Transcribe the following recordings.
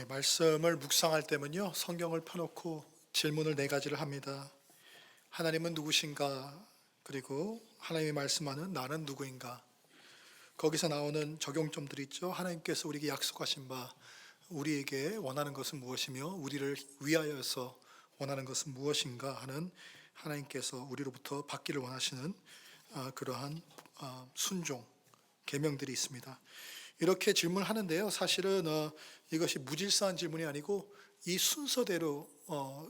말씀을 묵상할 때면요, 성경을 펴놓고 질문을 네 가지를 합니다. 하나님은 누구신가? 그리고 하나님이 말씀하는 나는 누구인가? 거기서 나오는 적용점들이 있죠. 하나님께서 우리에게 약속하신 바, 우리에게 원하는 것은 무엇이며 우리를 위하여서 원하는 것은 무엇인가 하는, 하나님께서 우리로부터 받기를 원하시는 그러한 순종, 계명들이 있습니다. 이렇게 질문하는데요, 사실은 이것이 무질서한 질문이 아니고 이 순서대로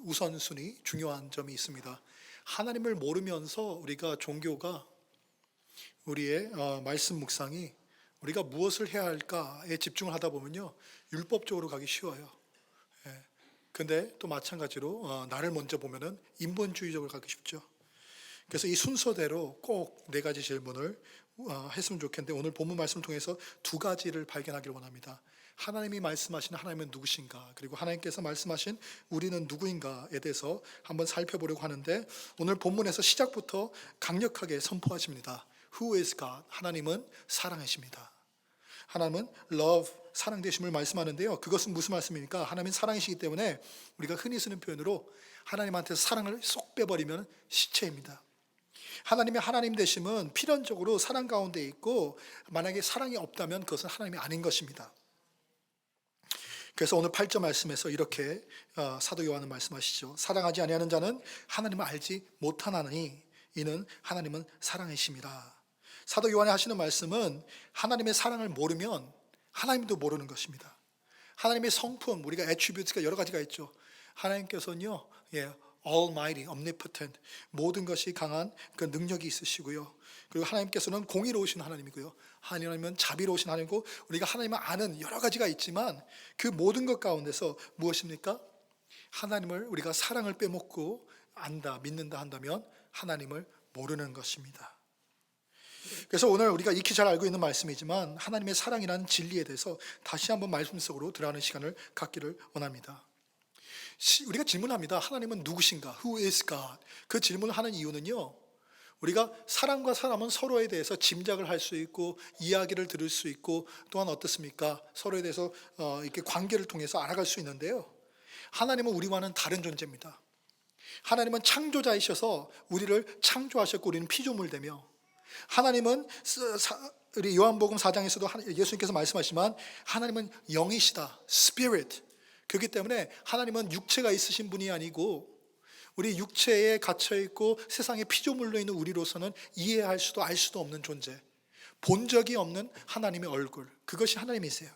우선순위, 중요한 점이 있습니다. 하나님을 모르면서 우리가 종교가, 우리의 말씀 묵상이 우리가 무엇을 해야 할까에 집중을 하다 보면요, 율법적으로 가기 쉬워요. 근데 또 마찬가지로 나를 먼저 보면은 인본주의적으로 가기 쉽죠. 그래서 이 순서대로 꼭 네 가지 질문을 했으면 좋겠는데, 오늘 본문 말씀을 통해서 두 가지를 발견하기를 원합니다. 하나님이 말씀하시는 하나님은 누구신가, 그리고 하나님께서 말씀하신 우리는 누구인가에 대해서 한번 살펴보려고 하는데, 오늘 본문에서 시작부터 강력하게 선포하십니다. Who is God? 하나님은 사랑이십니다. 하나님은 love, 사랑 되심을 말씀하는데요, 그것은 무슨 말씀입니까? 하나님은 사랑이시기 때문에 우리가 흔히 쓰는 표현으로 하나님한테 사랑을 쏙 빼버리면 시체입니다. 하나님의 하나님 되심은 필연적으로 사랑 가운데 있고, 만약에 사랑이 없다면 그것은 하나님이 아닌 것입니다. 그래서 오늘 8절 말씀에서 이렇게 사도 요한은 말씀하시죠. 사랑하지 아니하는 자는 하나님을 알지 못하나니 이는 하나님은 사랑이심이라. 사도 요한이 하시는 말씀은 하나님의 사랑을 모르면 하나님도 모르는 것입니다. 하나님의 성품, 우리가 애트리뷰트가 여러 가지가 있죠. 하나님께서는요, Almighty, Omnipotent, 모든 것이 강한 그 능력이 있으시고요. 그리고 하나님께서는 공의로우신 하나님이고요. 하나님은 자비로우신 하나님이고, 우리가 하나님을 아는 여러 가지가 있지만 그 모든 것 가운데서 무엇입니까? 하나님을 우리가 사랑을 빼먹고 안다, 믿는다 한다면 하나님을 모르는 것입니다. 그래서 오늘 우리가 익히 잘 알고 있는 말씀이지만 하나님의 사랑이라는 진리에 대해서 다시 한번 말씀 속으로 들어가는 시간을 갖기를 원합니다. 우리가 질문합니다. 하나님은 누구신가? Who is God? 그 질문을 하는 이유는요, 우리가 사람과 사람은 서로에 대해서 짐작을 할 수 있고 이야기를 들을 수 있고, 또한 어떻습니까? 서로에 대해서 이렇게 관계를 통해서 알아갈 수 있는데요, 하나님은 우리와는 다른 존재입니다. 하나님은 창조자이셔서 우리를 창조하셨고 우리는 피조물되며, 하나님은 우리 요한복음 4장에서도 예수님께서 말씀하시지만 하나님은 영이시다, Spirit. 그렇기 때문에 하나님은 육체가 있으신 분이 아니고 우리 육체에 갇혀있고 세상의 피조물로 있는 우리로서는 이해할 수도 알 수도 없는 존재, 본 적이 없는 하나님의 얼굴, 그것이 하나님이세요.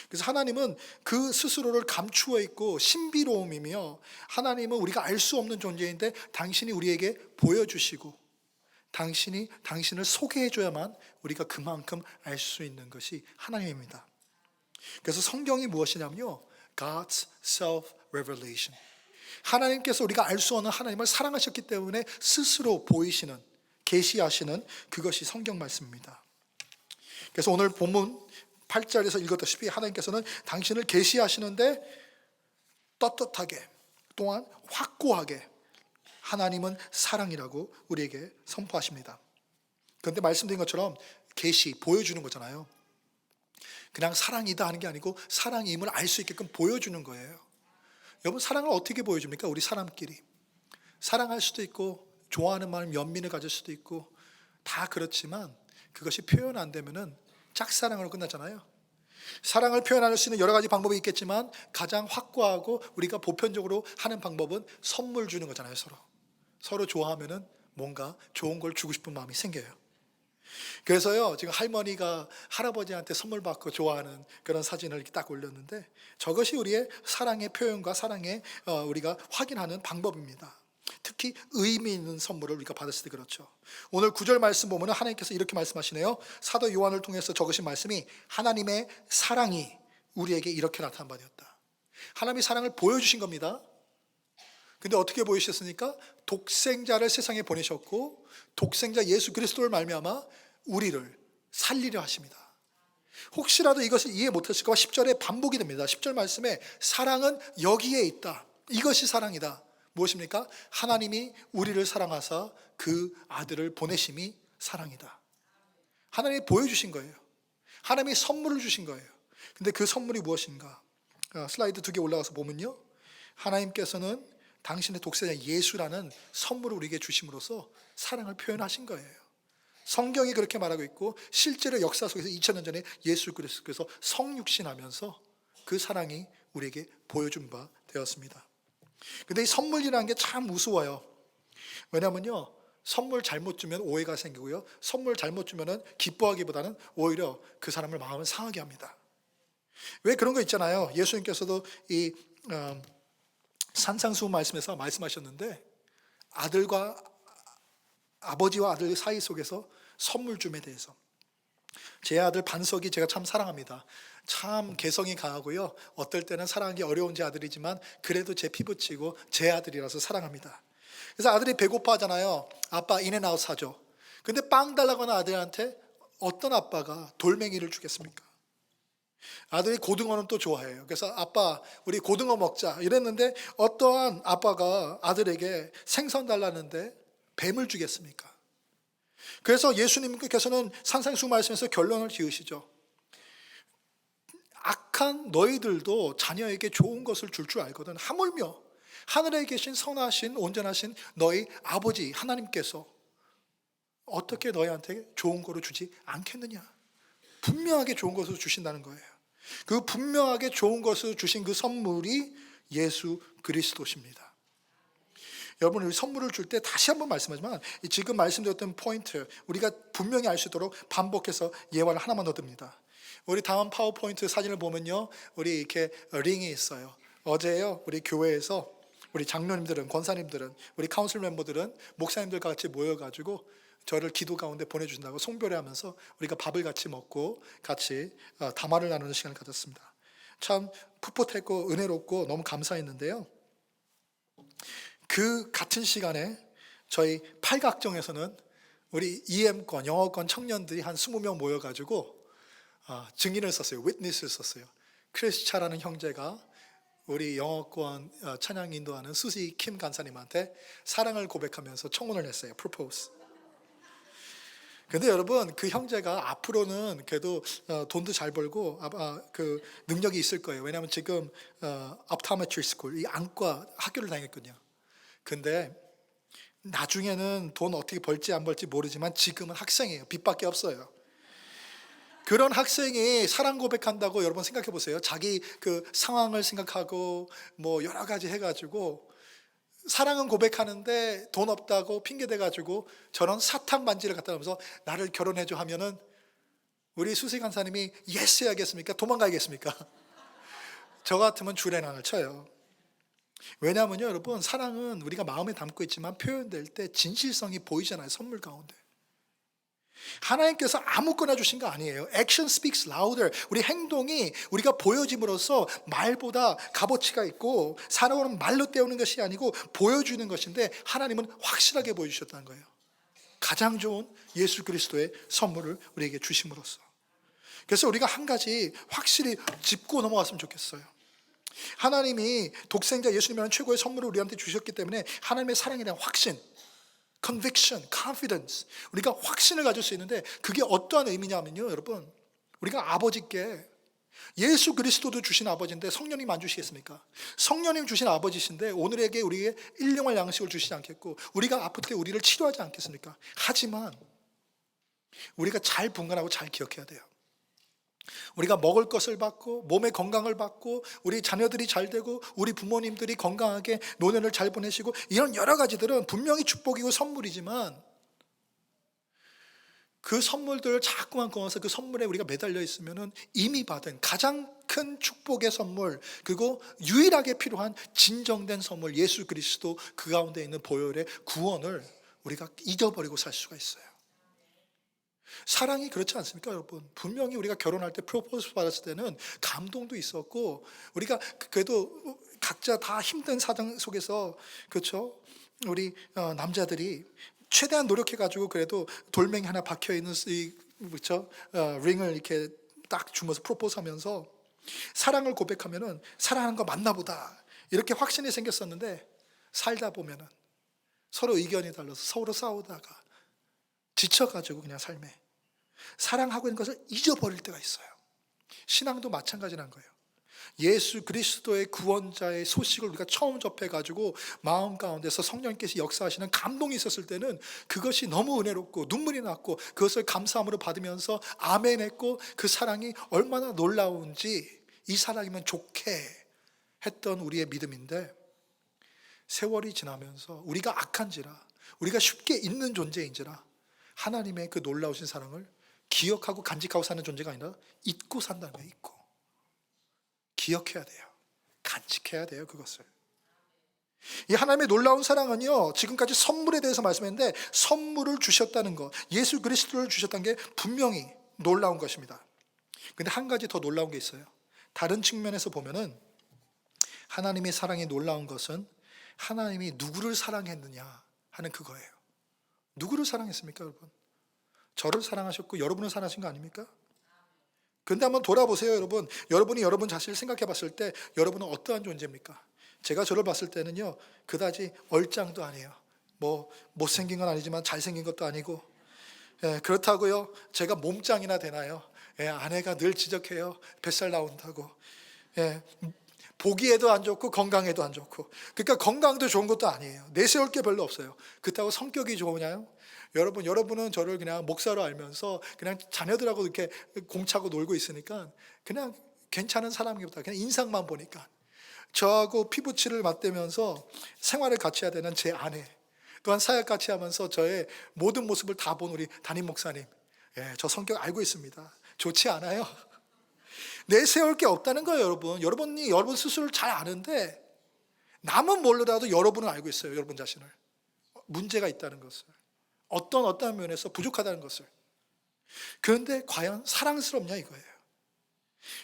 그래서 하나님은 그 스스로를 감추어 있고 신비로움이며, 하나님은 우리가 알 수 없는 존재인데 당신이 우리에게 보여주시고 당신을 소개해줘야만 우리가 그만큼 알 수 있는 것이 하나님입니다. 그래서 성경이 무엇이냐면요, God's self-revelation. 하나님께서 우리가 알 수 없는 하나님을 사랑하셨기 때문에 스스로 보이시는, 계시하시는 그것이 성경 말씀입니다. 그래서 오늘 본문 8절에서 읽었다시피 하나님께서는 당신을 계시하시는데 떳떳하게, 또한 확고하게 하나님은 사랑이라고 우리에게 선포하십니다. 그런데 말씀드린 것처럼 계시, 보여주는 거잖아요. 그냥 사랑이다 하는 게 아니고 사랑임을 알 수 있게끔 보여주는 거예요. 여러분, 사랑을 어떻게 보여줍니까? 우리 사람끼리 사랑할 수도 있고 좋아하는 마음, 연민을 가질 수도 있고 다 그렇지만 그것이 표현 안 되면은 짝사랑으로 끝나잖아요. 사랑을 표현할 수 있는 여러 가지 방법이 있겠지만 가장 확고하고 우리가 보편적으로 하는 방법은 선물 주는 거잖아요. 서로 좋아하면은 뭔가 좋은 걸 주고 싶은 마음이 생겨요. 그래서요, 지금 할머니가 할아버지한테 선물 받고 좋아하는 그런 사진을 이렇게 딱 올렸는데, 저것이 우리의 사랑의 표현과 사랑의 우리가 확인하는 방법입니다. 특히 의미 있는 선물을 우리가 받았을 때 그렇죠. 오늘 9절 말씀 보면 하나님께서 이렇게 말씀하시네요. 사도 요한을 통해서 적으신 말씀이 하나님의 사랑이 우리에게 이렇게 나타난 바 되었다. 하나님의 사랑을 보여주신 겁니다. 근데 어떻게 보이셨습니까? 독생자를 세상에 보내셨고 독생자 예수 그리스도를 말미암아 우리를 살리려 하십니다. 혹시라도 이것을 이해 못하실까 봐 10절에 반복이 됩니다. 10절 말씀에 사랑은 여기에 있다, 이것이 사랑이다. 무엇입니까? 하나님이 우리를 사랑하사 그 아들을 보내심이 사랑이다. 하나님이 보여주신 거예요. 하나님이 선물을 주신 거예요. 근데 그 선물이 무엇인가? 슬라이드 2개 올라가서 보면요, 하나님께서는 당신의 독생자 예수라는 선물을 우리에게 주심으로써 사랑을 표현하신 거예요. 성경이 그렇게 말하고 있고 실제로 역사 속에서 2000년 전에 예수 그리스도께서 성육신하면서 그 사랑이 우리에게 보여준 바 되었습니다. 근데 이 선물이라는 게 참 무서워요. 왜냐면요, 선물 잘못 주면 오해가 생기고요, 선물 잘못 주면은 기뻐하기보다는 오히려 그 사람을 마음을 상하게 합니다. 왜 그런 거 있잖아요. 예수님께서도 이 산상수훈 말씀에서 말씀하셨는데, 아버지와 아들 사이 속에서 선물 줌에 대해서, 제 아들 반석이 제가 참 사랑합니다. 참 개성이 강하고요, 어떨 때는 사랑하기 어려운 제 아들이지만 그래도 제 피부치고 제 아들이라서 사랑합니다. 그래서 아들이 배고파 하잖아요. 아빠 인앤아웃 사줘. 근데 빵 달라고 하는 아들한테 어떤 아빠가 돌멩이를 주겠습니까? 아들이 고등어는 또 좋아해요. 그래서 아빠 우리 고등어 먹자 이랬는데 어떠한 아빠가 아들에게 생선 달라는데 뱀을 주겠습니까? 그래서 예수님께서는 산상수 말씀에서 결론을 지으시죠. 악한 너희들도 자녀에게 좋은 것을 줄 줄 알거든. 하물며 하늘에 계신 선하신 온전하신 너희 아버지 하나님께서 어떻게 너희한테 좋은 거로 주지 않겠느냐. 분명하게 좋은 것을 주신다는 거예요. 그 분명하게 좋은 것을 주신 그 선물이 예수 그리스도십니다. 여러분, 우리 선물을 줄 때 다시 한번 말씀하지만 지금 말씀드렸던 포인트 우리가 분명히 알 수 있도록 반복해서 예화를 하나만 더 듭니다. 우리 다음 파워포인트 사진을 보면요, 우리 이렇게 링이 있어요. 어제요, 우리 교회에서 우리 장로님들은, 권사님들은, 우리 카운슬 멤버들은 목사님들과 같이 모여가지고 저를 기도 가운데 보내주신다고 송별회하면서 우리가 밥을 같이 먹고 같이 담화를 나누는 시간을 가졌습니다. 참 풋풋했고 은혜롭고 너무 감사했는데요, 그 같은 시간에 저희 팔각정에서는 우리 EM권, 영어권 청년들이 한 20명 모여가지고 증인을 썼어요. 위트니스를 썼어요. 크리스차라는 형제가 우리 영어권 찬양 인도하는 수지 킴 간사님한테 사랑을 고백하면서 청혼을 했어요. 프로포즈. 근데 여러분, 그 형제가 앞으로는 그래도 돈도 잘 벌고 그 능력이 있을 거예요. 왜냐하면 지금 optometry school, 이 안과 학교를 다녔거든요. 근데 나중에는 돈 어떻게 벌지 안 벌지 모르지만 지금은 학생이에요. 빚밖에 없어요. 그런 학생이 사랑 고백한다고 여러분 생각해 보세요. 자기 그 상황을 생각하고 뭐 여러 가지 해가지고 사랑은 고백하는데 돈 없다고 핑계 대가지고 저런 사탕 반지를 갖다 놓으면서 나를 결혼해줘 하면은 우리 수세 간사님이 예스 해야겠습니까? 도망가야겠습니까? 저 같으면 주례랑을 쳐요. 왜냐하면요, 여러분, 사랑은 우리가 마음에 담고 있지만 표현될 때 진실성이 보이잖아요. 선물 가운데. 하나님께서 아무거나 주신 거 아니에요. Action speaks louder. 우리 행동이 우리가 보여짐으로써 말보다 값어치가 있고, 사랑은 말로 때우는 것이 아니고 보여주는 것인데 하나님은 확실하게 보여주셨다는 거예요. 가장 좋은 예수 그리스도의 선물을 우리에게 주심으로써. 그래서 우리가 한 가지 확실히 짚고 넘어갔으면 좋겠어요. 하나님이 독생자 예수님이라는 최고의 선물을 우리한테 주셨기 때문에 하나님의 사랑에 대한 확신, conviction, confidence, 우리가 확신을 가질 수 있는데 그게 어떠한 의미냐면요, 여러분, 우리가 아버지께, 예수 그리스도도 주신 아버지인데 성령님 안 주시겠습니까? 성령님 주신 아버지신데 오늘에게 우리에게 일용할 양식을 주시지 않겠고 우리가 아플 때 우리를 치료하지 않겠습니까? 하지만 우리가 잘 분간하고 잘 기억해야 돼요. 우리가 먹을 것을 받고 몸의 건강을 받고 우리 자녀들이 잘 되고 우리 부모님들이 건강하게 노년을 잘 보내시고 이런 여러 가지들은 분명히 축복이고 선물이지만 그 선물들을 자꾸만 꺼내서 그 선물에 우리가 매달려 있으면 이미 받은 가장 큰 축복의 선물, 그리고 유일하게 필요한 진정된 선물 예수 그리스도 그 가운데 있는 보혈의 구원을 우리가 잊어버리고 살 수가 있어요. 사랑이 그렇지 않습니까, 여러분? 분명히 우리가 결혼할 때 프로포즈 받았을 때는 감동도 있었고 우리가 그래도 각자 다 힘든 사정 속에서, 그렇죠? 우리 남자들이 최대한 노력해가지고 그래도 돌멩이 하나 박혀 있는 그렇죠? 링을 이렇게 딱 주면서 프로포즈하면서 사랑을 고백하면은 사랑하는 거 맞나 보다 이렇게 확신이 생겼었는데 살다 보면은 서로 의견이 달라서 서로 싸우다가 지쳐가지고 그냥 삶에 사랑하고 있는 것을 잊어버릴 때가 있어요. 신앙도 마찬가지란 거예요. 예수 그리스도의 구원자의 소식을 우리가 처음 접해가지고 마음 가운데서 성령께서 역사하시는 감동이 있었을 때는 그것이 너무 은혜롭고 눈물이 났고 그것을 감사함으로 받으면서 아멘 했고 그 사랑이 얼마나 놀라운지 이 사랑이면 좋게 했던 우리의 믿음인데, 세월이 지나면서 우리가 악한지라, 우리가 쉽게 잊는 존재인지라 하나님의 그 놀라우신 사랑을 기억하고 간직하고 사는 존재가 아니라 잊고 산다는 거예요. 잊고. 기억해야 돼요. 간직해야 돼요. 그것을. 이 하나님의 놀라운 사랑은요, 지금까지 선물에 대해서 말씀했는데 선물을 주셨다는 것, 예수 그리스도를 주셨다는 게 분명히 놀라운 것입니다. 근데 한 가지 더 놀라운 게 있어요. 다른 측면에서 보면은 하나님의 사랑이 놀라운 것은 하나님이 누구를 사랑했느냐 하는 그거예요. 누구를 사랑했습니까, 여러분? 저를 사랑하셨고 여러분을 사랑하신 거 아닙니까? 그런데 한번 돌아보세요, 여러분. 여러분이 여러분 자신을 생각해 봤을 때 여러분은 어떠한 존재입니까? 제가 저를 봤을 때는요, 그다지 얼짱도 아니에요. 뭐 못생긴 건 아니지만 잘생긴 것도 아니고, 그렇다고요 제가 몸짱이나 되나요? 아내가 늘 지적해요. 뱃살 나온다고. 보기에도 안 좋고 건강에도 안 좋고. 그러니까 건강도 좋은 것도 아니에요. 내세울 게 별로 없어요. 그렇다고 성격이 좋으냐요? 여러분은 저를 그냥 목사로 알면서 그냥 자녀들하고 이렇게 공차고 놀고 있으니까 그냥 괜찮은 사람이보다 그냥 인상만 보니까, 저하고 피부칠을 맞대면서 생활을 같이 해야 되는 제 아내, 또한 사역 같이 하면서 저의 모든 모습을 다 본 우리 담임 목사님, 저 성격 알고 있습니다. 좋지 않아요. 내세울 게 없다는 거예요, 여러분. 여러분이 여러분 스스로를 잘 아는데 남은 모르더라도 여러분은 알고 있어요. 여러분 자신을. 문제가 있다는 것을, 어떤 면에서 부족하다는 것을. 그런데 과연 사랑스럽냐 이거예요.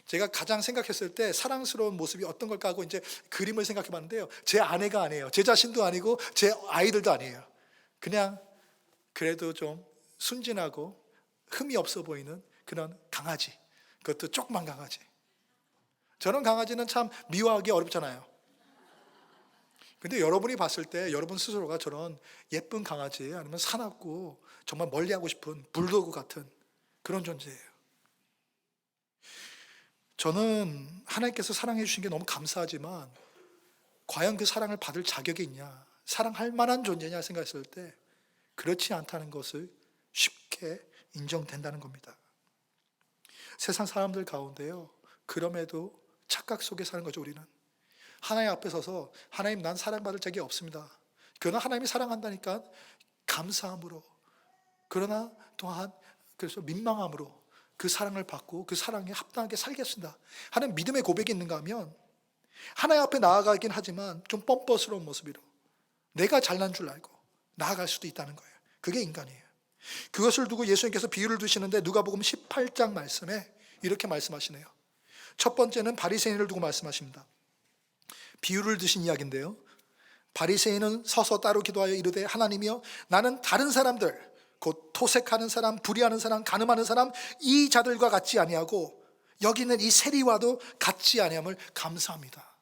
제가 가장 생각했을 때 사랑스러운 모습이 어떤 걸까 하고 이제 그림을 생각해 봤는데요, 제 아내가 아니에요. 제 자신도 아니고 제 아이들도 아니에요. 그냥 그래도 좀 순진하고 흠이 없어 보이는 그런 강아지, 그것도 조그만 강아지. 저런 강아지는 참 미워하기 어렵잖아요. 근데 여러분이 봤을 때 여러분 스스로가 저런 예쁜 강아지, 아니면 사납고 정말 멀리하고 싶은 불도그 같은 그런 존재예요. 저는 하나님께서 사랑해 주신 게 너무 감사하지만 과연 그 사랑을 받을 자격이 있냐, 사랑할 만한 존재냐 생각했을 때 그렇지 않다는 것을 쉽게 인정된다는 겁니다. 세상 사람들 가운데요, 그럼에도 착각 속에 사는 거죠. 우리는 하나님 앞에 서서 하나님, 난 사랑받을 자격이 없습니다. 그러나 하나님이 사랑한다니까 감사함으로, 그러나 또한 그래서 민망함으로 그 사랑을 받고 그 사랑에 합당하게 살겠습니다 하는 믿음의 고백이 있는가 하면, 하나님 앞에 나아가긴 하지만 좀 뻔뻔스러운 모습으로 내가 잘난 줄 알고 나아갈 수도 있다는 거예요. 그게 인간이에요. 그것을 두고 예수님께서 비유를 두시는데 누가복음 18장 말씀에 이렇게 말씀하시네요. 첫 번째는 바리새인을 두고 말씀하십니다. 비유를 드신 이야기인데요, 바리새인은 서서 따로 기도하여 이르되, 하나님이여, 나는 다른 사람들, 곧 토색하는 사람, 불의하는 사람, 간음하는 사람, 이 자들과 같지 아니하고 여기 있는 이 세리와도 같지 아니함을 감사합니다.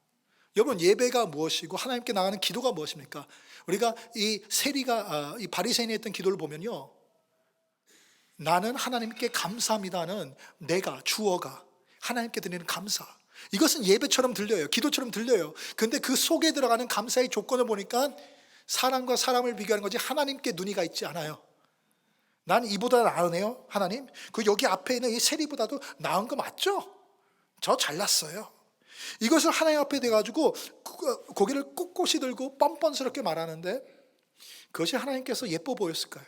여러분, 예배가 무엇이고 하나님께 나가는 기도가 무엇입니까? 우리가 이 세리가, 이 바리새인이 했던 기도를 보면요, 나는 하나님께 감사합니다는 내가, 주어가 하나님께 드리는 감사, 이것은 예배처럼 들려요. 기도처럼 들려요. 근데 그 속에 들어가는 감사의 조건을 보니까 사람과 사람을 비교하는 거지 하나님께 눈이 가 있지 않아요. 난 이보다 나으네요, 하나님. 그 여기 앞에 있는 이 세리보다도 나은 거 맞죠? 저 잘났어요. 이것을 하나님 앞에 대가지고 고개를 꼿꼿이 들고 뻔뻔스럽게 말하는데 그것이 하나님께서 예뻐 보였을까요?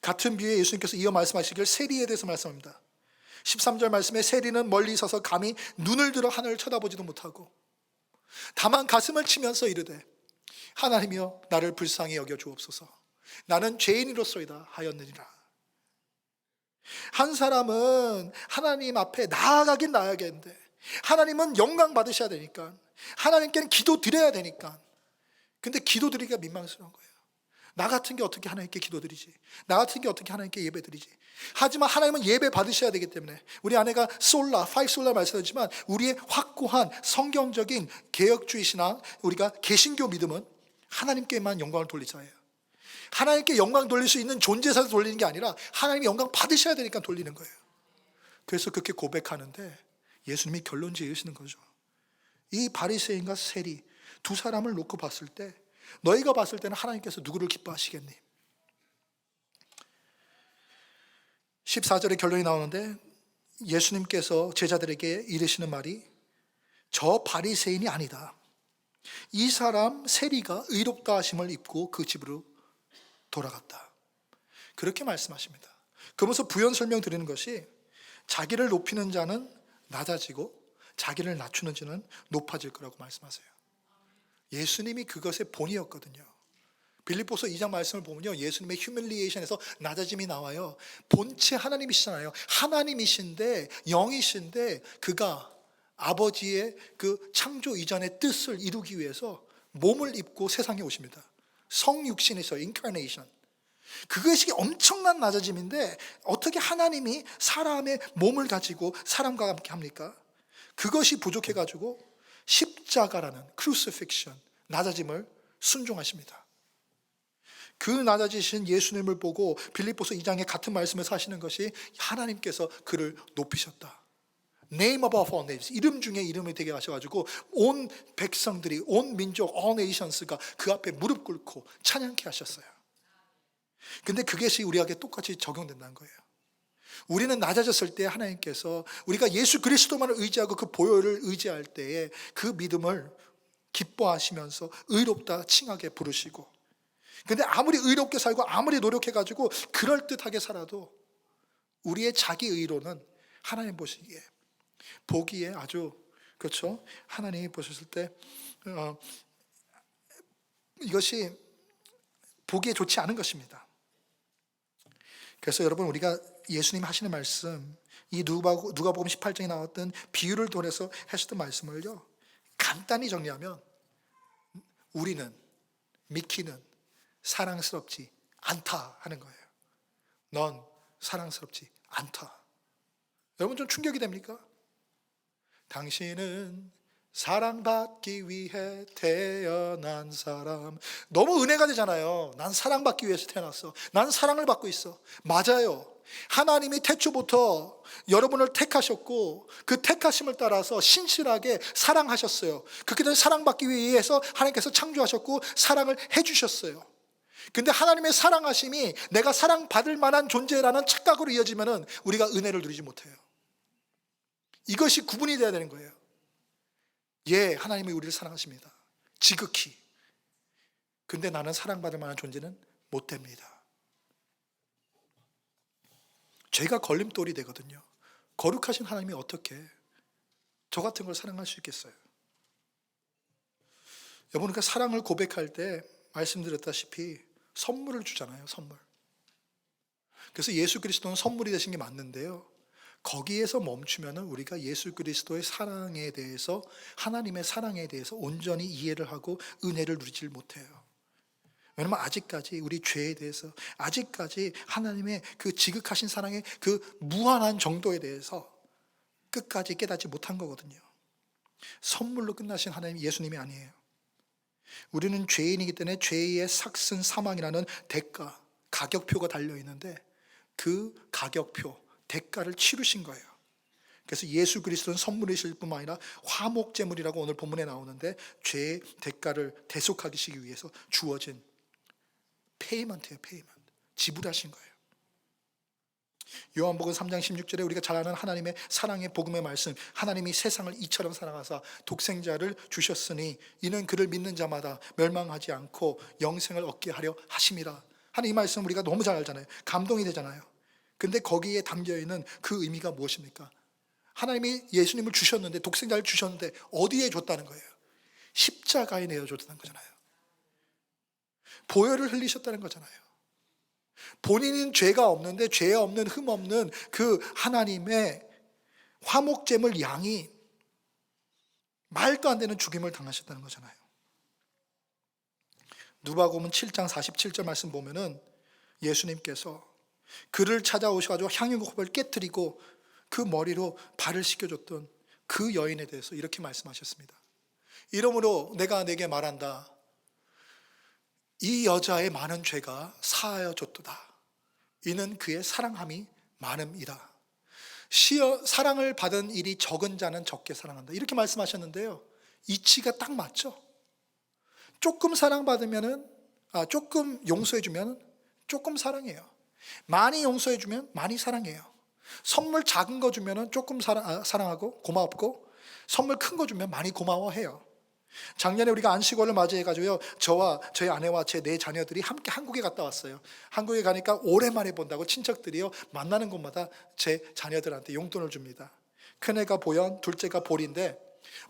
같은 비유에 예수님께서 이어 말씀하시길 세리에 대해서 말씀합니다. 13절 말씀에 세리는 멀리 서서 감히 눈을 들어 하늘을 쳐다보지도 못하고 다만 가슴을 치면서 이르되, 하나님이여, 나를 불쌍히 여겨 주옵소서. 나는 죄인이로소이다 하였느니라. 한 사람은 하나님 앞에 나아가긴 나아가겠는데 하나님은 영광 받으셔야 되니까, 하나님께는 기도 드려야 되니까, 근데 기도 드리기가 민망스러운 거예요. 나 같은 게 어떻게 하나님께 기도드리지? 나 같은 게 어떻게 하나님께 예배드리지? 하지만 하나님은 예배 받으셔야 되기 때문에, 우리 아내가 솔라, 파이브 솔라 말씀하지만 우리의 확고한 성경적인 개혁주의 신앙, 우리가 개신교 믿음은 하나님께만 영광을 돌리자예요. 하나님께 영광 돌릴 수 있는 존재에서 돌리는 게 아니라 하나님이 영광 받으셔야 되니까 돌리는 거예요. 그래서 그렇게 고백하는데 예수님이 결론 지으시는 거죠. 이 바리새인과 세리 두 사람을 놓고 봤을 때 너희가 봤을 때는 하나님께서 누구를 기뻐하시겠니? 14절에 결론이 나오는데 예수님께서 제자들에게 이르시는 말이 저 바리새인이 아니다. 이 사람 세리가 의롭다 하심을 입고 그 집으로 돌아갔다. 그렇게 말씀하십니다. 그러면서 부연 설명드리는 것이 자기를 높이는 자는 낮아지고 자기를 낮추는 자는 높아질 거라고 말씀하세요. 예수님이 그것의 본이었거든요. 빌립보서 2장 말씀을 보면요, 예수님의 휴밀리에이션에서 낮아짐이 나와요. 본체 하나님이시잖아요. 하나님이신데 영이신데 그가 아버지의 그 창조 이전의 뜻을 이루기 위해서 몸을 입고 세상에 오십니다. 성육신에서 인카네이션. 그것이 엄청난 낮아짐인데 어떻게 하나님이 사람의 몸을 가지고 사람과 함께 합니까? 그것이 부족해가지고 십자가라는 크루시픽션, 낮아짐을 순종하십니다. 그 낮아지신 예수님을 보고 빌립보서 2장의 같은 말씀에서 하시는 것이 하나님께서 그를 높이셨다. Name above all names, 이름 중에 이름이 되게 하셔가지고 온 백성들이, 온 민족, all nations가 그 앞에 무릎 꿇고 찬양케 하셨어요. 근데 그것이 우리에게 똑같이 적용된다는 거예요. 우리는 낮아졌을 때 하나님께서 우리가 예수 그리스도만을 의지하고 그 보혈을 의지할 때에 그 믿음을 기뻐하시면서 의롭다 칭하게 부르시고, 근데 아무리 의롭게 살고 아무리 노력해가지고 그럴듯하게 살아도 우리의 자기 의로는 하나님 보시기에, 보기에 아주, 그렇죠? 하나님이 보셨을 때 이것이 보기에 좋지 않은 것입니다. 그래서 여러분, 우리가 예수님 하시는 말씀, 이 누가복음 18장에 나왔던 비유를 통해서 하셨던 말씀을요, 간단히 정리하면 우리는, 미키는 사랑스럽지 않다 하는 거예요. 넌 사랑스럽지 않다. 여러분, 좀 충격이 됩니까? 당신은 사랑받기 위해 태어난 사람. 너무 은혜가 되잖아요. 난 사랑받기 위해서 태어났어. 난 사랑을 받고 있어. 맞아요. 하나님이 태초부터 여러분을 택하셨고 그 택하심을 따라서 신실하게 사랑하셨어요. 그렇게 된 사랑받기 위해서 하나님께서 창조하셨고 사랑을 해주셨어요. 근데 하나님의 사랑하심이 내가 사랑받을 만한 존재라는 착각으로 이어지면 우리가 은혜를 누리지 못해요. 이것이 구분이 돼야 되는 거예요. 예, 하나님이 우리를 사랑하십니다. 지극히. 근데 나는 사랑받을 만한 존재는 못 됩니다. 죄가 걸림돌이 되거든요. 거룩하신 하나님이 어떻게 저 같은 걸 사랑할 수 있겠어요? 여러분, 그러니까 사랑을 고백할 때 말씀드렸다시피 선물을 주잖아요. 선물. 그래서 예수 그리스도는 선물이 되신 게 맞는데요, 거기에서 멈추면 우리가 예수 그리스도의 사랑에 대해서, 하나님의 사랑에 대해서 온전히 이해를 하고 은혜를 누리질 못해요. 왜냐하면 아직까지 우리 죄에 대해서, 아직까지 하나님의 그 지극하신 사랑의 그 무한한 정도에 대해서 끝까지 깨닫지 못한 거거든요. 선물로 끝나신 하나님, 예수님이 아니에요. 우리는 죄인이기 때문에 죄의 삭슨 사망이라는 대가, 가격표가 달려있는데 그 가격표, 대가를 치르신 거예요. 그래서 예수 그리스도는 선물이실 뿐만 아니라 화목제물이라고 오늘 본문에 나오는데 죄의 대가를 대속하기 위해서 주어진 페이먼트예요. 페이먼트. 지불하신 거예요. 요한복음 3장 16절에 우리가 잘 아는 하나님의 사랑의 복음의 말씀, 하나님이 세상을 이처럼 사랑하사 독생자를 주셨으니 이는 그를 믿는 자마다 멸망하지 않고 영생을 얻게 하려 하심이라 하는 이 말씀 우리가 너무 잘 알잖아요. 감동이 되잖아요. 근데 거기에 담겨있는 그 의미가 무엇입니까? 하나님이 예수님을 주셨는데, 독생자를 주셨는데 어디에 줬다는 거예요? 십자가에 내어줬다는 거잖아요. 보혈을 흘리셨다는 거잖아요. 본인은 죄가 없는데 죄 없는 흠 없는 그 하나님의 화목제물 양이 말도 안 되는 죽임을 당하셨다는 거잖아요. 누가복음 7장 47절 말씀 보면은 예수님께서 그를 찾아오셔가지고 향유국을 깨뜨리고 그 머리로 발을 씻겨줬던 그 여인에 대해서 이렇게 말씀하셨습니다. 이러므로 내가 네게 말한다. 이 여자의 많은 죄가 사하여 줬도다. 이는 그의 사랑함이 많음이라. 사랑을 받은 일이 적은 자는 적게 사랑한다. 이렇게 말씀하셨는데요. 이치가 딱 맞죠. 조금 사랑받으면은, 조금 용서해주면 조금 사랑해요. 많이 용서해주면 많이 사랑해요. 선물 작은 거 주면은 조금 사랑하고 고맙고, 선물 큰 거 주면 많이 고마워해요. 작년에 우리가 안식월을 맞이해가지고요, 저와 저희 아내와 제 네 자녀들이 함께 한국에 갔다 왔어요. 한국에 가니까 오랜만에 본다고 친척들이요, 만나는 곳마다 제 자녀들한테 용돈을 줍니다. 큰애가 보현, 둘째가 보리인데,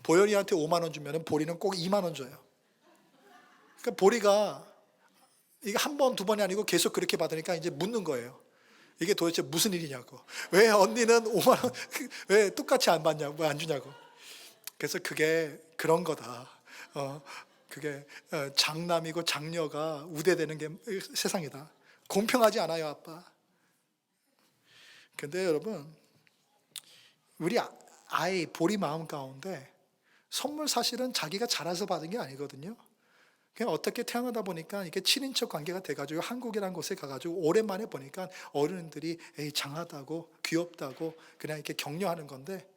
보현이한테 5만 원 주면 보리는 꼭 2만 원 줘요. 그러니까 보리가 이게 한 번, 두 번이 아니고 계속 그렇게 받으니까 이제 묻는 거예요. 이게 도대체 무슨 일이냐고. 왜 언니는 5만 원, 왜 똑같이 안 받냐고, 왜 안 주냐고. 그래서 그게 그런 거다. 그게 장남이고 장녀가 우대되는 게 세상이다. 공평하지 않아요, 아빠. 근데 여러분, 우리 아이 보리 마음 가운데 선물 사실은 자기가 자라서 받은 게 아니거든요. 그냥 어떻게 태어나다 보니까 이게 친인척 관계가 돼가지고 한국이라는 곳에 가가지고 오랜만에 보니까 어른들이 에이 장하다고 귀엽다고 그냥 이렇게 격려하는 건데,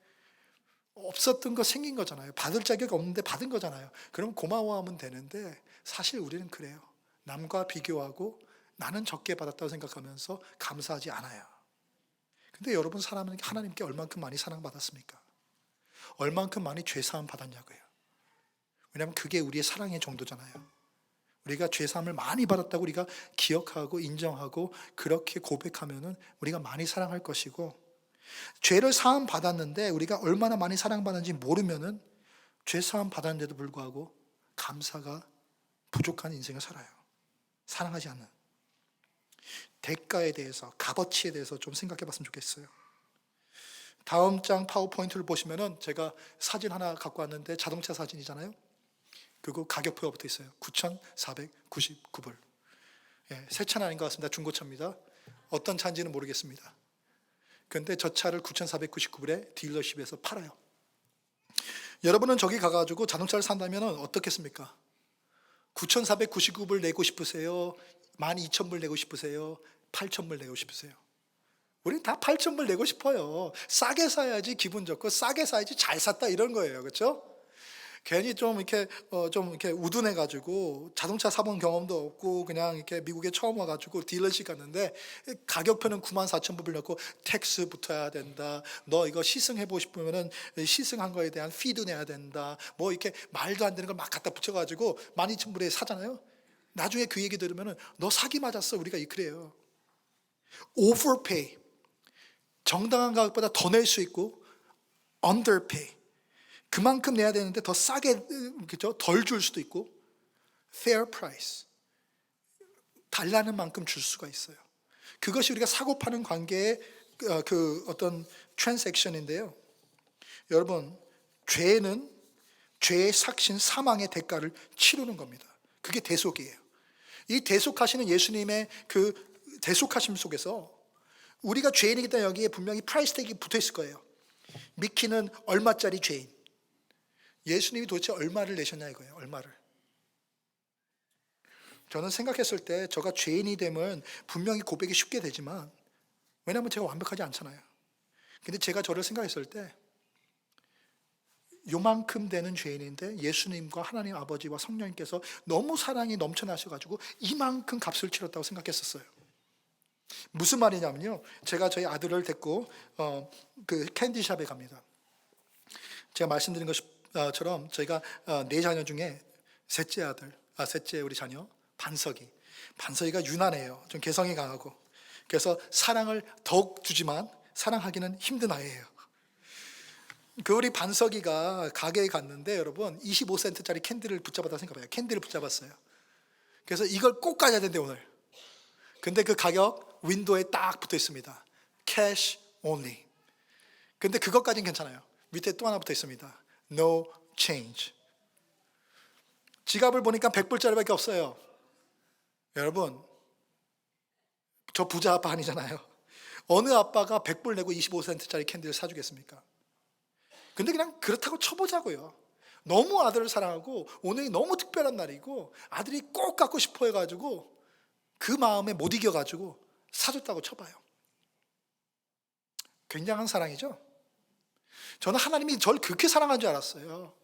없었던 거 생긴 거잖아요. 받을 자격이 없는데 받은 거잖아요. 그럼 고마워하면 되는데, 사실 우리는 그래요. 남과 비교하고 나는 적게 받았다고 생각하면서 감사하지 않아요. 근데 여러분, 사람은 하나님께 얼만큼 많이 사랑받았습니까? 얼만큼 많이 죄사함 받았냐고요. 왜냐하면 그게 우리의 사랑의 정도잖아요. 우리가 죄사함을 많이 받았다고 우리가 기억하고 인정하고 그렇게 고백하면은 우리가 많이 사랑할 것이고, 죄를 사함 받았는데 우리가 얼마나 많이 사랑받는지 모르면은 죄 사함 받았는데도 불구하고 감사가 부족한 인생을 살아요. 사랑하지 않는. 대가에 대해서, 값어치에 대해서 좀 생각해 봤으면 좋겠어요. 다음 장 파워포인트를 보시면은 제가 사진 하나 갖고 왔는데, 자동차 사진이잖아요. 그리고 가격표가 붙어 있어요. 9,499불. 새 차는 아닌 것 같습니다. 중고차입니다. 어떤 차인지는 모르겠습니다. 근데 저 차를 9,499불에 딜러십에서 팔아요. 여러분은 저기 가가지고 자동차를 산다면 어떻겠습니까? 9,499불 내고 싶으세요? 12,000불 내고 싶으세요? 8,000불 내고 싶으세요? 우린 다 8,000불 내고 싶어요. 싸게 사야지 기분 좋고, 싸게 사야지 잘 샀다, 이런 거예요. 그렇죠? 괜히 좀 이렇게 우둔해가지고 자동차 사본 경험도 없고 그냥 이렇게 미국에 처음 와가지고 딜러십 갔는데, 가격표는 94,000불 넣고 텍스 붙어야 된다. 너 이거 시승해보고 싶으면은 시승한 거에 대한 피도 내야 된다. 뭐 이렇게 말도 안 되는 걸 막 갖다 붙여가지고 12,000불에 사잖아요. 나중에 그 얘기 들으면은 너 사기 맞았어. 우리가 그래요. overpay. 정당한 가격보다 더 낼 수 있고, underpay. 그만큼 내야 되는데 더 싸게, 그죠? 덜 줄 수도 있고, fair price. 달라는 만큼 줄 수가 있어요. 그것이 우리가 사고 파는 관계의 그 어떤 트랜잭션인데요. 여러분, 죄는 죄의 삭신 사망의 대가를 치르는 겁니다. 그게 대속이에요. 이 대속하시는 예수님의 그 대속하심 속에서 우리가 죄인이기 때문에 여기에 분명히 프라이스 택이 붙어 있을 거예요. 미키는 얼마짜리 죄인. 예수님이 도대체 얼마를 내셨냐 이거예요. 얼마를. 저는 생각했을 때 저가 죄인이 되면 분명히 고백이 쉽게 되지만, 왜냐하면 제가 완벽하지 않잖아요. 근데 제가 저를 생각했을 때 요만큼 되는 죄인인데 예수님과 하나님 아버지와 성령님께서 너무 사랑이 넘쳐나셔가지고 이만큼 값을 치렀다고 생각했었어요. 무슨 말이냐면요, 제가 저희 아들을 데리고 그 캔디샵에 갑니다. 제가 말씀드린 것처럼 저희가 네 자녀 중에 셋째 우리 자녀 반석이가 유난해요. 좀 개성이 강하고, 그래서 사랑을 더욱 주지만 사랑하기는 힘든 아이예요. 그 우리 반석이가 가게에 갔는데 여러분, 25센트짜리 캔디를 붙잡았다 생각해봐요. 캔디를 붙잡았어요. 그래서 이걸 꼭 가져야 된대 오늘. 근데 그 가격 윈도우에 딱 붙어 있습니다. Cash only. 근데 그것까지는 괜찮아요. 밑에 또 하나 붙어 있습니다. No change. 지갑을 보니까 100불짜리밖에 없어요. 여러분, 저 부자 아빠 아니잖아요. 어느 아빠가 100불 내고 25센트짜리 캔디를 사주겠습니까? 근데 그냥 그렇다고 쳐보자고요. 너무 아들을 사랑하고 오늘이 너무 특별한 날이고 아들이 꼭 갖고 싶어 해가지고 그 마음에 못 이겨가지고 사줬다고 쳐봐요. 굉장한 사랑이죠. 저는 하나님이 저를 그렇게 사랑한 줄 알았어요.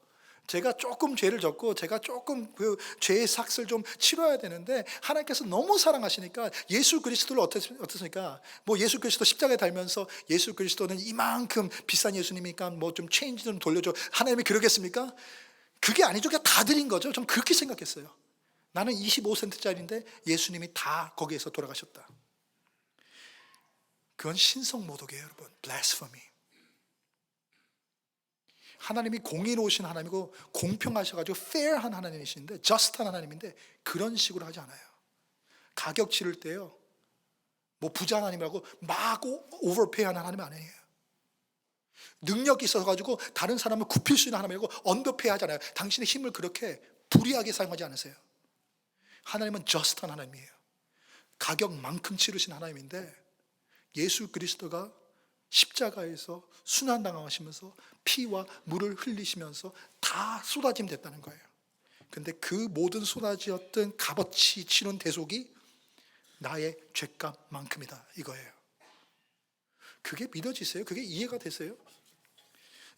제가 조금 죄를 졌고 제가 조금 그 죄의 삭을 좀 치러야 되는데 하나님께서 너무 사랑하시니까 예수 그리스도를 어떻습니까? 뭐 예수 그리스도 십자가에 달면서 예수 그리스도는 이만큼 비싼 예수님이니까 뭐 좀 체인지 좀 돌려줘. 하나님이 그러겠습니까? 그게 아니죠. 그냥 다 드린 거죠. 전 그렇게 생각했어요. 나는 25센트짜리인데 예수님이 다 거기에서 돌아가셨다. 그건 신성모독이에요, 여러분. 블래스퍼미. 하나님이 공의로우신 하나님이고 공평하셔가지고 fair한 하나님이신데 just한 하나님인데 그런 식으로 하지 않아요. 가격 치를 때요, 뭐 부자 하나님이라고 막 오버페이하는 하나님 아니에요. 능력이 있어가지고 다른 사람을 굽힐 수 있는 하나님이고 언더페이 하잖아요. 당신의 힘을 그렇게 불이하게 사용하지 않으세요. 하나님은 just한 하나님이에요. 가격만큼 치르신 하나님인데 예수 그리스도가 십자가에서 순환당하시면서 피와 물을 흘리시면서 다 쏟아짐 됐다는 거예요. 근데 그 모든 쏟아지었던 값어치 치른 대속이 나의 죄값만큼이다 이거예요. 그게 믿어지세요? 그게 이해가 되세요?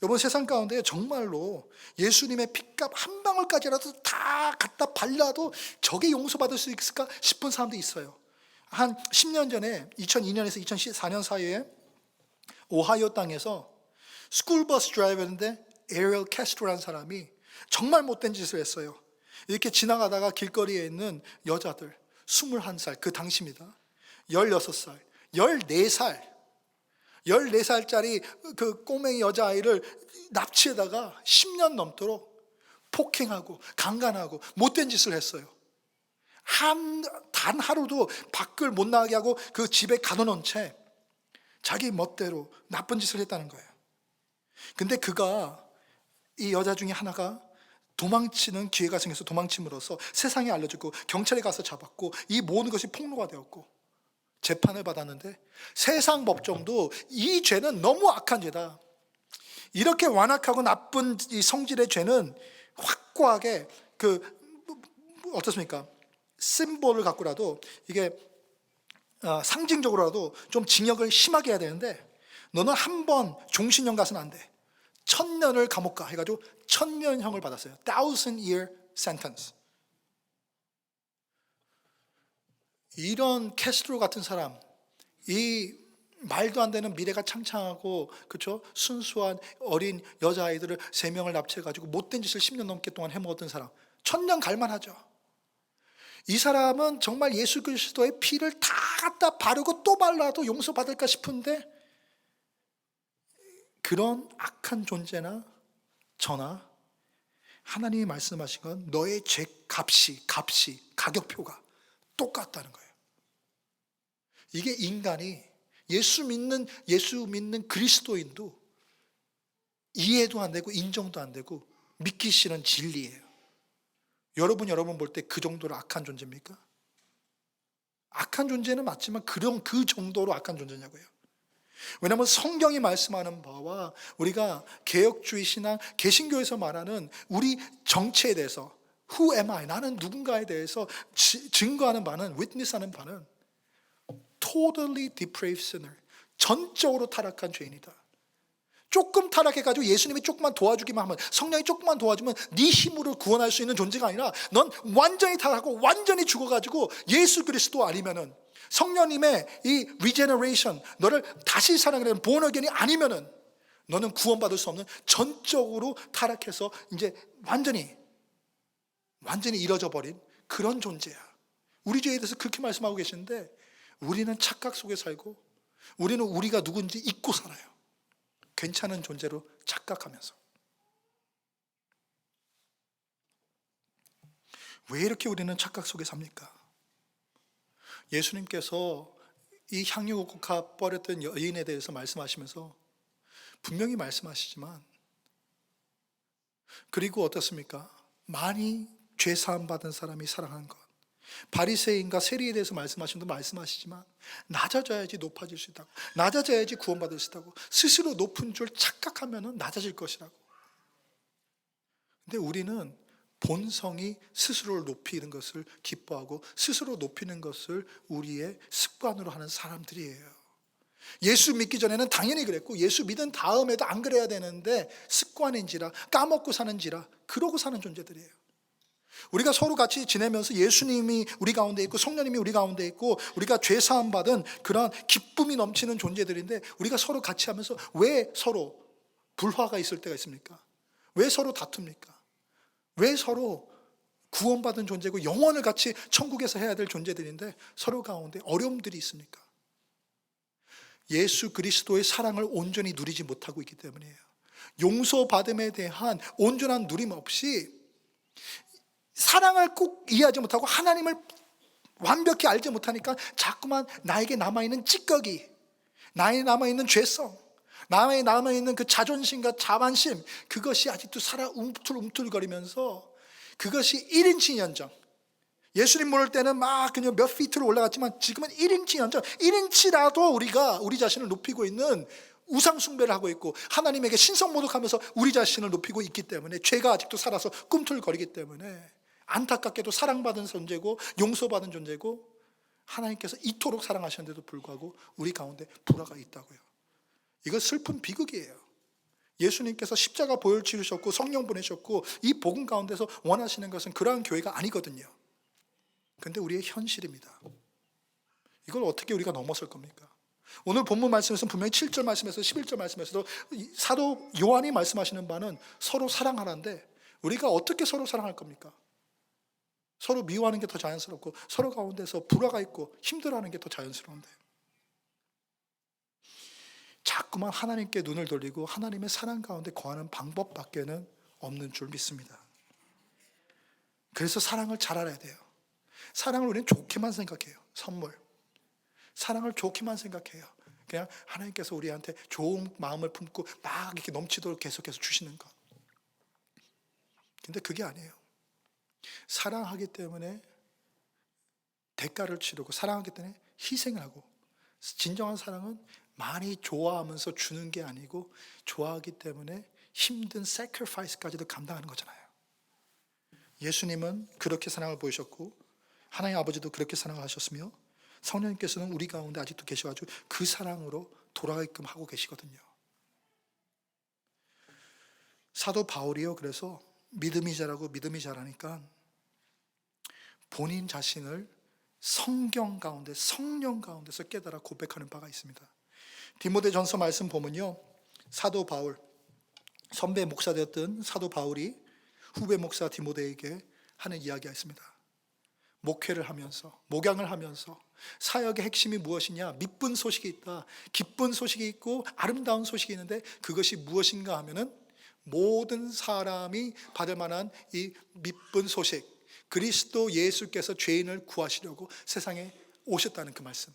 여러분, 세상 가운데 정말로 예수님의 피값 한 방울까지라도 다 갖다 발라도 저게 용서받을 수 있을까 싶은 사람도 있어요. 한 10년 전에 2002년에서 2014년 사이에 오하이오 땅에서 스쿨버스 드라이버인데 에리얼 캐스트로라는 사람이 정말 못된 짓을 했어요. 이렇게 지나가다가 길거리에 있는 여자들 21살, 그 당시입니다. 16살, 14살짜리 그 꼬맹이 여자아이를 납치에다가 10년 넘도록 폭행하고 강간하고 못된 짓을 했어요. 단 하루도 밖을 못 나가게 하고 그 집에 가둬놓은 채 자기 멋대로 나쁜 짓을 했다는 거예요. 근데 이 여자 중에 하나가 도망치는 기회가 생겨서 도망침으로써 세상에 알려주고 경찰에 가서 잡았고 이 모든 것이 폭로가 되었고 재판을 받았는데 세상 법정도 이 죄는 너무 악한 죄다. 이렇게 완악하고 나쁜 이 성질의 죄는 확고하게 어떻습니까? 심볼을 갖고라도 이게 상징적으로라도 좀 징역을 심하게 해야 되는데 너는 한 번 종신형 가서는 안 돼. 1000년을 감옥 가 해가지고 1000년형을 받았어요. 1000-year sentence. 이런 캐스트로 같은 사람, 이 말도 안 되는 미래가 창창하고 그렇죠? 순수한 어린 여자아이들을 3명을 납치해가지고 못된 짓을 10년 넘게 동안 해먹었던 사람, 1000년 갈만하죠. 이 사람은 정말 예수 그리스도의 피를 다 갖다 바르고 또 발라도 용서받을까 싶은데 그런 악한 존재나 저나 하나님이 말씀하신 건 너의 죄값이 가격표가 똑같다는 거예요. 이게 인간이 예수 믿는 그리스도인도 이해도 안 되고 인정도 안 되고 믿기 싫은 진리예요. 여러분 볼 때 그 정도로 악한 존재입니까? 악한 존재는 맞지만 그 정도로 악한 존재냐고요. 왜냐하면 성경이 말씀하는 바와 우리가 개혁주의 신앙, 개신교에서 말하는 우리 정체에 대해서 Who am I? 나는 누군가에 대해서 증거하는 바는, witness하는 바는 totally depraved sinner, 전적으로 타락한 죄인이다. 조금 타락해가지고 예수님이 조금만 도와주기만 하면, 성령이 조금만 도와주면 네 힘으로 구원할 수 있는 존재가 아니라 넌 완전히 타락하고 완전히 죽어가지고 예수 그리스도 아니면은, 성령님의 이 regeneration, 너를 다시 사랑하는 born again이 아니면은 너는 구원받을 수 없는 전적으로 타락해서 이제 완전히 이뤄져 버린 그런 존재야. 우리 죄에 대해서 그렇게 말씀하고 계시는데 우리는 착각 속에 살고 우리는 우리가 누군지 잊고 살아요. 괜찮은 존재로 착각하면서. 왜 이렇게 우리는 착각 속에 삽니까? 예수님께서 이 향유옥합 버렸던 여인에 대해서 말씀하시면서 분명히 말씀하시지만, 그리고 어떻습니까? 많이 죄사함 받은 사람이 사랑하는 것, 바리새인과 세리에 대해서 말씀하시면서 말씀하시지만 낮아져야지 높아질 수 있다고, 낮아져야지 구원받을 수 있다고, 스스로 높은 줄 착각하면 낮아질 것이라고. 근데 우리는 본성이 스스로를 높이는 것을 기뻐하고 스스로 높이는 것을 우리의 습관으로 하는 사람들이에요. 예수 믿기 전에는 당연히 그랬고 예수 믿은 다음에도 안 그래야 되는데 습관인지라 까먹고 사는지라 그러고 사는 존재들이에요. 우리가 서로 같이 지내면서 예수님이 우리 가운데 있고 성령님이 우리 가운데 있고 우리가 죄 사함 받은 그런 기쁨이 넘치는 존재들인데 우리가 서로 같이 하면서 왜 서로 불화가 있을 때가 있습니까? 왜 서로 다툽니까? 왜 서로 구원받은 존재고 영원을 같이 천국에서 해야 될 존재들인데 서로 가운데 어려움들이 있습니까? 예수 그리스도의 사랑을 온전히 누리지 못하고 있기 때문이에요. 용서받음에 대한 온전한 누림 없이 사랑을 꼭 이해하지 못하고 하나님을 완벽히 알지 못하니까 자꾸만 나에게 남아있는 찌꺼기, 나에 남아있는 죄성, 나에 남아있는 그 자존심과 자만심, 그것이 아직도 살아 움틀움틀거리면서 그것이 1인칭 연정. 예수님 모를 때는 막 그냥 몇 피트로 올라갔지만 지금은 1인치 연정, 1인치라도 우리가 우리 자신을 높이고 있는 우상 숭배를 하고 있고 하나님에게 신성모독하면서 우리 자신을 높이고 있기 때문에 죄가 아직도 살아서 꿈틀거리기 때문에 안타깝게도 사랑받은 존재고 용서받은 존재고 하나님께서 이토록 사랑하셨는데도 불구하고 우리 가운데 불화가 있다고요. 이거 슬픈 비극이에요. 예수님께서 십자가 보혈 치르셨고 성령 보내셨고 이 복음 가운데서 원하시는 것은 그러한 교회가 아니거든요. 그런데 우리의 현실입니다. 이걸 어떻게 우리가 넘어설 겁니까? 오늘 본문 말씀에서는 분명히 7절 말씀에서 11절 말씀에서도 사도 요한이 말씀하시는 바는 서로 사랑하라는데 우리가 어떻게 서로 사랑할 겁니까? 서로 미워하는 게 더 자연스럽고 서로 가운데서 불화가 있고 힘들어하는 게 더 자연스러운데 자꾸만 하나님께 눈을 돌리고 하나님의 사랑 가운데 거하는 방법밖에는 없는 줄 믿습니다. 그래서 사랑을 잘 알아야 돼요. 사랑을 우리는 좋게만 생각해요. 선물. 사랑을 좋게만 생각해요. 그냥 하나님께서 우리한테 좋은 마음을 품고 막 이렇게 넘치도록 계속해서 주시는 것. 근데 그게 아니에요. 사랑하기 때문에 대가를 치르고 사랑하기 때문에 희생을 하고 진정한 사랑은 많이 좋아하면서 주는 게 아니고 좋아하기 때문에 힘든 sacrifice까지도 감당하는 거잖아요. 예수님은 그렇게 사랑을 보이셨고 하나님 아버지도 그렇게 사랑을 하셨으며 성령님께서는 우리 가운데 아직도 계셔가지고 그 사랑으로 돌아가게끔 하고 계시거든요. 사도 바울이요, 그래서 믿음이 자라고 믿음이 자라니까 본인 자신을 성경 가운데 성령 가운데서 깨달아 고백하는 바가 있습니다. 디모데전서 말씀 보면요, 사도 바울, 선배 목사 되었던 사도 바울이 후배 목사 디모데에게 하는 이야기가 있습니다. 목회를 하면서 목양을 하면서 사역의 핵심이 무엇이냐? 미쁜 소식이 있다. 기쁜 소식이 있고 아름다운 소식이 있는데 그것이 무엇인가 하면은 모든 사람이 받을 만한 이 미쁜 소식, 그리스도 예수께서 죄인을 구하시려고 세상에 오셨다는 그 말씀.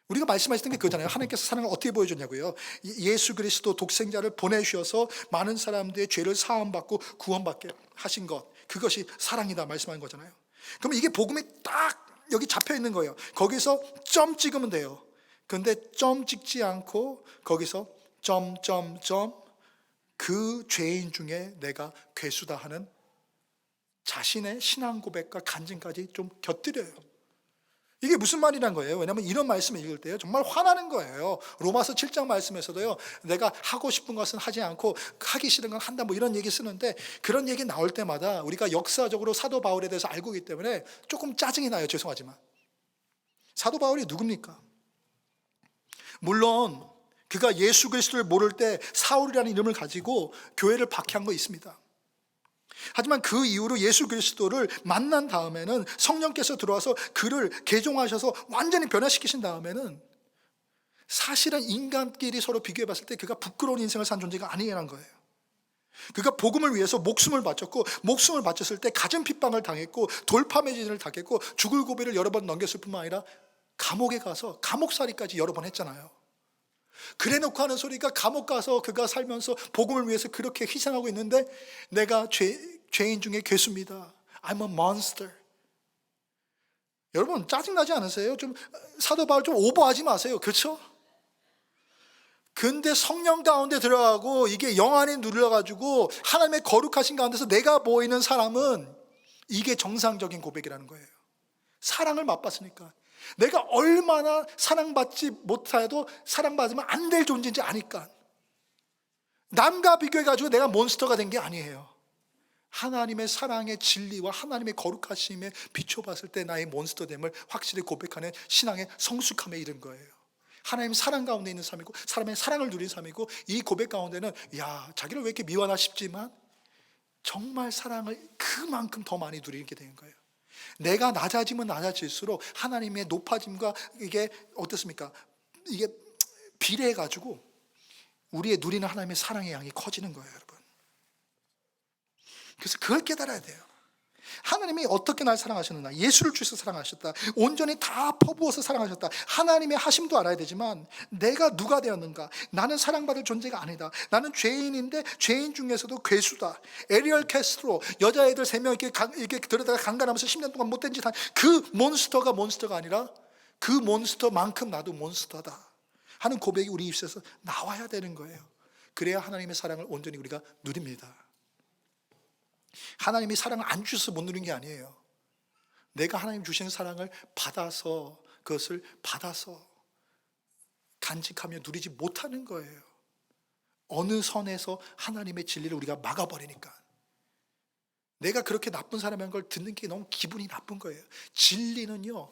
우리가 말씀하셨던 게 그거잖아요. 하나님께서 사랑을 어떻게 보여줬냐고요. 예수 그리스도 독생자를 보내주셔서 많은 사람들의 죄를 사함받고 구원받게 하신 것, 그것이 사랑이다 말씀하는 거잖아요. 그러면 이게 복음이 딱 여기 잡혀 있는 거예요. 거기서 점 찍으면 돼요. 근데 점 찍지 않고 거기서 점점점 그 죄인 중에 내가 괴수다 하는 자신의 신앙 고백과 간증까지 좀 곁들여요. 이게 무슨 말이란 거예요? 왜냐하면 이런 말씀을 읽을 때요 정말 화나는 거예요. 로마서 7장 말씀에서도요, 내가 하고 싶은 것은 하지 않고 하기 싫은 건 한다, 뭐 이런 얘기 쓰는데 그런 얘기 나올 때마다 우리가 역사적으로 사도 바울에 대해서 알고 있기 때문에 조금 짜증이 나요. 죄송하지만 사도 바울이 누굽니까? 물론 그가 예수 그리스도를 모를 때 사울이라는 이름을 가지고 교회를 박해한 거 있습니다. 하지만 그 이후로 예수 그리스도를 만난 다음에는 성령께서 들어와서 그를 개종하셔서 완전히 변화시키신 다음에는 사실은 인간끼리 서로 비교해 봤을 때 그가 부끄러운 인생을 산 존재가 아니라는 거예요. 그가 복음을 위해서 목숨을 바쳤고 목숨을 바쳤을 때 가진 핍박을 당했고 돌파매진을 당했고 죽을 고비를 여러 번 넘겼을 뿐만 아니라 감옥에 가서 감옥살이까지 여러 번 했잖아요. 그래놓고 하는 소리가 감옥 가서 그가 살면서 복음을 위해서 그렇게 희생하고 있는데 내가 죄인 중에 괴수입니다. I'm a monster. 여러분 짜증나지 않으세요? 좀 사도 바울 좀 오버하지 마세요. 그렇죠? 근데 성령 가운데 들어가고 이게 영 안에 눌러가지고 하나님의 거룩하신 가운데서 내가 보이는 사람은 이게 정상적인 고백이라는 거예요. 사랑을 맛봤으니까. 내가 얼마나 사랑받지 못해도 사랑받으면 안 될 존재인지 아니까. 남과 비교해가지고 내가 몬스터가 된 게 아니에요. 하나님의 사랑의 진리와 하나님의 거룩하심에 비춰봤을 때 나의 몬스터됨을 확실히 고백하는 신앙의 성숙함에 이른 거예요. 하나님 사랑 가운데 있는 삶이고 사람의 사랑을 누린 삶이고, 이 고백 가운데는 야, 자기를 왜 이렇게 미워하나 싶지만 정말 사랑을 그만큼 더 많이 누리게 되는 거예요. 내가 낮아지면 낮아질수록 하나님의 높아짐과 이게 어떻습니까? 이게 비례해가지고 우리의 누리는 하나님의 사랑의 양이 커지는 거예요, 여러분. 그래서 그걸 깨달아야 돼요. 하나님이 어떻게 날 사랑하셨느냐, 예수를 주셔서 사랑하셨다, 온전히 다 퍼부어서 사랑하셨다, 하나님의 하심도 알아야 되지만 내가 누가 되었는가, 나는 사랑받을 존재가 아니다, 나는 죄인인데 죄인 중에서도 괴수다, 에리얼 캐스트로 여자애들 3명 이렇게 들여다가 강간하면서 10년 동안 못된 짓 한 그 몬스터가 아니라 그 몬스터만큼 나도 몬스터다 하는 고백이 우리 입술에서 나와야 되는 거예요. 그래야 하나님의 사랑을 온전히 우리가 누립니다. 하나님이 사랑을 안 주셔서 못 누리는 게 아니에요. 내가 하나님 주시는 사랑을 받아서, 그것을 받아서 간직하며 누리지 못하는 거예요. 어느 선에서 하나님의 진리를 우리가 막아버리니까. 내가 그렇게 나쁜 사람인 걸 듣는 게 너무 기분이 나쁜 거예요. 진리는요,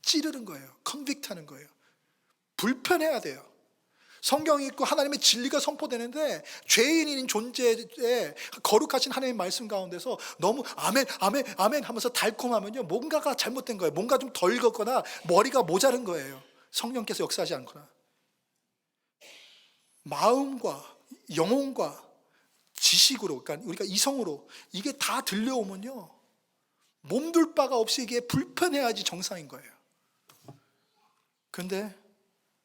찌르는 거예요. 컨빅트하는 거예요. 불편해야 돼요. 성경이 있고 하나님의 진리가 선포되는데 죄인인 존재의 거룩하신 하나님의 말씀 가운데서 너무 아멘 아멘 아멘 하면서 달콤하면요, 뭔가가 잘못된 거예요. 뭔가 좀 덜 걷거나 머리가 모자른 거예요. 성령께서 역사하지 않거나. 마음과 영혼과 지식으로, 그러니까 우리가 이성으로 이게 다 들려오면요, 몸둘 바가 없이 이게 불편해야지 정상인 거예요. 그런데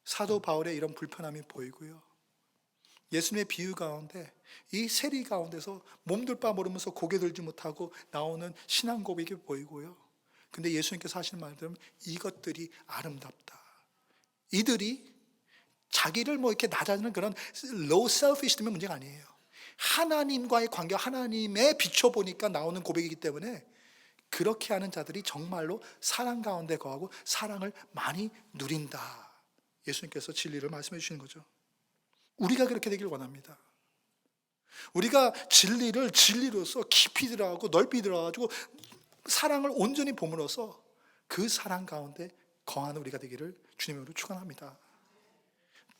사도 바울의 이런 불편함이 보이고요, 예수님의 비유 가운데 이 세리 가운데서 몸둘 바 모르면서 고개 들지 못하고 나오는 신앙 고백이 보이고요, 근데 예수님께서 하시는 말들은 이것들이 아름답다. 이들이 자기를 뭐 이렇게 낮아지는 그런 low selfish 때문에 문제가 아니에요. 하나님과의 관계, 하나님에 비춰보니까 나오는 고백이기 때문에 그렇게 하는 자들이 정말로 사랑 가운데 거하고 사랑을 많이 누린다. 예수님께서 진리를 말씀해 주시는 거죠. 우리가 그렇게 되길 원합니다. 우리가 진리를 진리로서 깊이 들어가고 넓이 들어가지고 사랑을 온전히 보므로써 그 사랑 가운데 거하는 우리가 되기를 주님으로 축원합니다.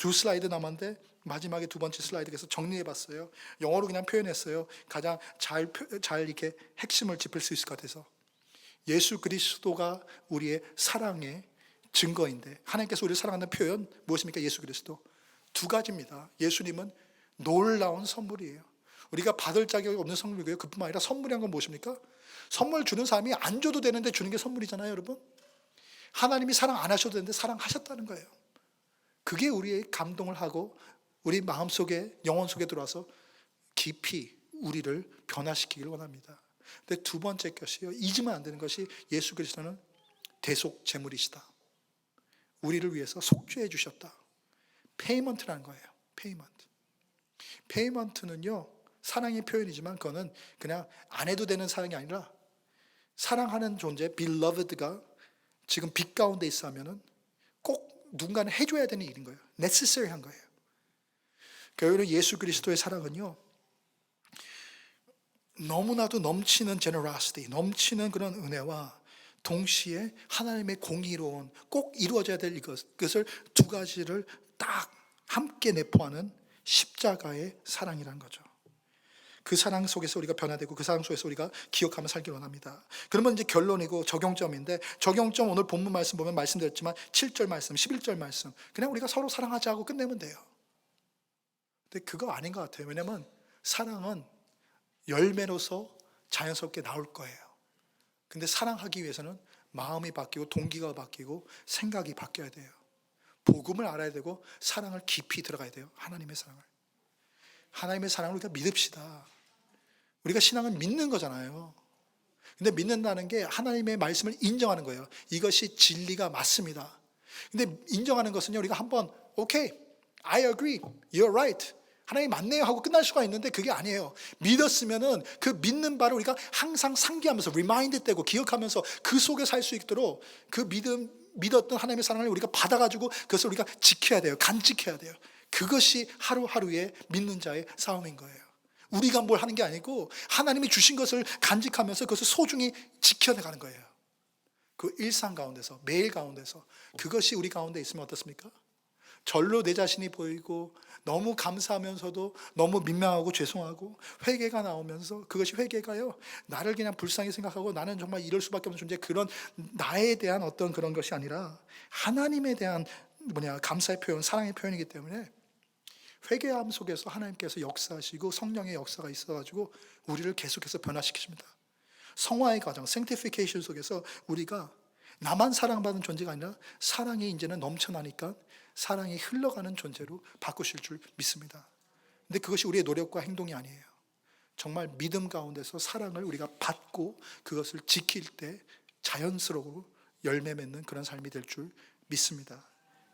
2 슬라이드 남았는데 마지막에 2번째 슬라이드에서 정리해 봤어요. 영어로 그냥 표현했어요. 가장 잘 이렇게 핵심을 짚을 수 있을 것 같아서. 예수 그리스도가 우리의 사랑의 증거인데, 하나님께서 우리를 사랑한다는 표현 무엇입니까? 예수 그리스도. 2가지입니다. 예수님은 놀라운 선물이에요. 우리가 받을 자격이 없는 선물이고요. 그뿐만 아니라 선물이란 건 무엇입니까? 선물 주는 사람이 안 줘도 되는데 주는 게 선물이잖아요, 여러분. 하나님이 사랑 안 하셔도 되는데 사랑하셨다는 거예요. 그게 우리의 감동을 하고 우리 마음속에, 영혼 속에 들어와서 깊이 우리를 변화시키기를 원합니다. 근데 2번째 것이요, 잊으면 안 되는 것이 예수 그리스도는 대속 제물이시다. 우리를 위해서 속죄해 주셨다. 페이먼트라는 거예요. 페이먼트는요, 사랑의 표현이지만 그거는 그냥 안 해도 되는 사랑이 아니라 사랑하는 존재, beloved가 지금 빛 가운데 있어 하면은 꼭 누군가는 해줘야 되는 일인 거예요. necessary한 거예요. 그러니까 예수 그리스도의 사랑은요, 너무나도 넘치는 generosity, 넘치는 그런 은혜와 동시에 하나님의 공의로운 꼭 이루어져야 될 이것을 2가지를 딱 함께 내포하는 십자가의 사랑이라는 거죠. 그 사랑 속에서 우리가 변화되고 그 사랑 속에서 우리가 기억하며 살길 원합니다. 그러면 이제 결론이고 적용점인데, 적용점 오늘 본문 말씀 보면 말씀드렸지만 7절 말씀, 11절 말씀, 그냥 우리가 서로 사랑하자 하고 끝내면 돼요. 근데 그거 아닌 것 같아요. 왜냐하면 사랑은 열매로서 자연스럽게 나올 거예요. 근데 사랑하기 위해서는 마음이 바뀌고 동기가 바뀌고 생각이 바뀌어야 돼요. 복음을 알아야 되고 사랑을 깊이 들어가야 돼요. 하나님의 사랑을 우리가 믿읍시다. 우리가 신앙은 믿는 거잖아요. 근데 믿는다는 게 하나님의 말씀을 인정하는 거예요. 이것이 진리가 맞습니다. 근데 인정하는 것은요, 우리가 한번 okay, I agree, you're right, 하나님 맞네요 하고 끝날 수가 있는데 그게 아니에요. 믿었으면은 그 믿는 바를 우리가 항상 상기하면서 리마인드 되고 기억하면서 그 속에 살 수 있도록 그 믿음 믿었던 하나님의 사랑을 우리가 받아가지고 그것을 우리가 지켜야 돼요. 간직해야 돼요. 그것이 하루하루의 믿는 자의 싸움인 거예요. 우리가 뭘 하는 게 아니고 하나님이 주신 것을 간직하면서 그것을 소중히 지켜내가는 거예요. 그 일상 가운데서, 매일 가운데서 그것이 우리 가운데 있으면 어떻습니까? 절로 내 자신이 보이고 너무 감사하면서도 너무 민망하고 죄송하고 회개가 나오면서 그것이 회개가요, 나를 그냥 불쌍히 생각하고 나는 정말 이럴 수밖에 없는 존재, 그런 나에 대한 어떤 그런 것이 아니라 하나님에 대한 감사의 표현, 사랑의 표현이기 때문에 회개함 속에서 하나님께서 역사하시고 성령의 역사가 있어가지고 우리를 계속해서 변화시키십니다. 성화의 과정, sanctification 속에서 우리가 나만 사랑받는 존재가 아니라 사랑이 이제는 넘쳐나니까 사랑이 흘러가는 존재로 바꾸실 줄 믿습니다. 근데 그것이 우리의 노력과 행동이 아니에요. 정말 믿음 가운데서 사랑을 우리가 받고 그것을 지킬 때 자연스러워 열매 맺는 그런 삶이 될 줄 믿습니다.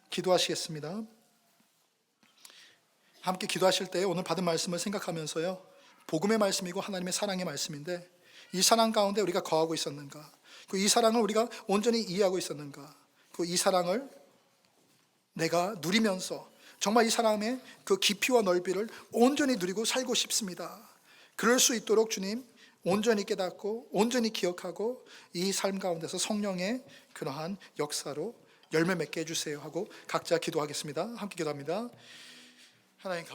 기도하시겠습니다. 함께 기도하실 때 오늘 받은 말씀을 생각하면서요, 복음의 말씀이고 하나님의 사랑의 말씀인데 이 사랑 가운데 우리가 거하고 있었는가, 이 사랑을 우리가 온전히 이해하고 있었는가, 이 사랑을 내가 누리면서 정말 이 사랑의 그 깊이와 넓이를 온전히 누리고 살고 싶습니다. 그럴 수 있도록 주님 온전히 깨닫고 온전히 기억하고 이 삶 가운데서 성령의 그러한 역사로 열매 맺게 해주세요 하고 각자 기도하겠습니다. 함께 기도합니다. 하나님